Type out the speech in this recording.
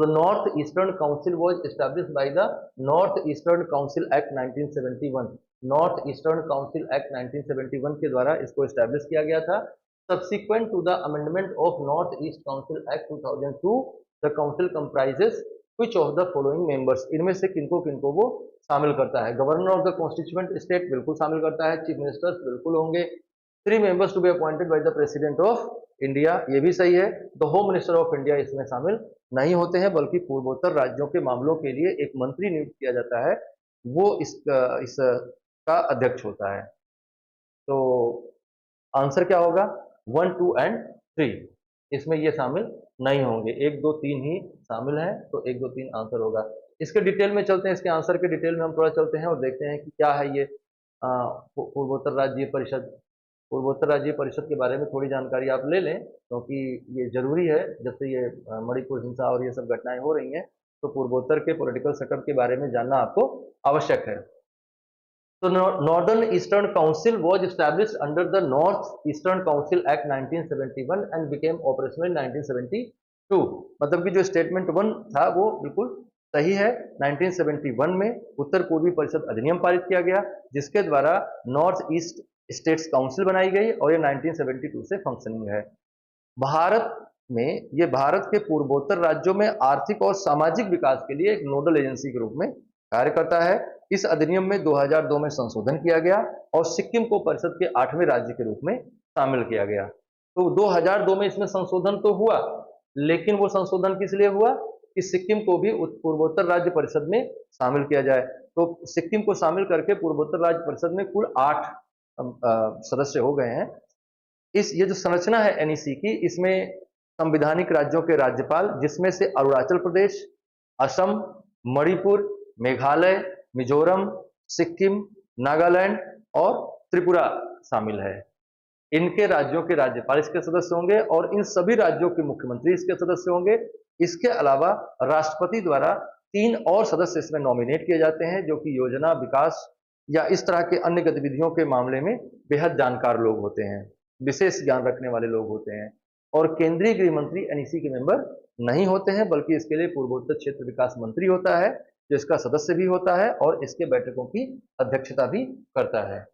The North Eastern Council was established by the North Eastern Council Act 1971. North Eastern Council Act 1971 के द्वारा इसको establish किया गया था। Subsequent to the amendment of North East Council Act 2002, the council comprises which of the following members? इनमें से किनको किनको वो शामिल करता है? Governor of the constituent state बिल्कुल शामिल करता है, चीफ मिनिस्टर्स बिल्कुल होंगे, 3 members to be appointed by the president of India, ये भी सही है। The home minister of India इसमें शामिल नहीं होते हैं, बल्कि पूर्वोत्तर राज्यों के मामलों के लिए एक मंत्री नियुक्त किया जाता है, वो इसका अध्यक्ष होता है। तो आंसर क्या होगा? 1, 2 एंड 3 इसमें ये शामिल नहीं होंगे, 1, 2, 3 ही शामिल हैं, तो 1, 2, 3 आंसर होगा। इसके डिटेल में चलते हैं, इसके आंसर के डिटेल में हम थोड़ा चलते हैं और देखते हैं कि क्या है ये पूर्वोत्तर राज्य परिषद। पूर्वोत्तर राज्य परिषद के बारे में थोड़ी जानकारी आप ले लें, क्योंकि ये जरूरी है। जब से ये मणिपुर हिंसा और ये सब घटनाएं हो रही हैं, तो पूर्वोत्तर के पॉलिटिकल सेटअप के बारे में जानना आपको आवश्यक है। तो northern eastern council was established under the north eastern council act 1971 and became operational 1972। मतलब कि जो स्टेटमेंट 1 था वो बिल्कुल सही है। 1971 में उत्तर पूर्वी परिषद अधिनियम पारित किया गया, जिसके द्वारा नॉर्थ ईस्ट स्टेट्स काउंसिल बनाई गई और ये 1972 से फंक्शनिंग है। भारत में ये भारत के पूर्वोत्तर राज्यों में आर्थिक और सामाजिक विकास के लिए एक नोडल एजेंसी के रूप में कार्य करता है। इस अधिनियम में 2002 में संशोधन किया गया और सिक्किम को परिषद के 8वें राज्य के रूप में शामिल किया गया। तो 2002 में इसमें संशोधन तो हुआ, लेकिन वो संशोधन किस लिए हुआ कि सिक्किम को भी पूर्वोत्तर राज्य परिषद में शामिल किया जाए। तो सिक्किम को शामिल करके पूर्वोत्तर राज्य परिषद में कुल 8 सदस्य हो गए हैं। ये जो संरचना है एनईसी की, इसमें संवैधानिक राज्यों के राज्यपाल, जिसमें से अरुणाचल प्रदेश, असम, मणिपुर, मेघालय, मिजोरम, सिक्किम, नागालैंड और त्रिपुरा शामिल है, इनके राज्यों के राज्यपाल इसके सदस्य होंगे और इन सभी राज्यों के मुख्यमंत्री इसके सदस्य होंगे। इसके अलावा राष्ट्रपति द्वारा 3 और सदस्य इसमें नॉमिनेट किए जाते हैं, जो कि योजना, विकास या इस तरह के अन्य गतिविधियों के मामले में बेहद जानकार लोग होते हैं, विशेष ज्ञान रखने वाले लोग होते हैं। और केंद्रीय गृह मंत्री एनईसी के मेंबर नहीं होते हैं, बल्कि इसके लिए पूर्वोत्तर क्षेत्र विकास मंत्री होता है, जो इसका सदस्य भी होता है और इसके बैठकों की अध्यक्षता भी करता है।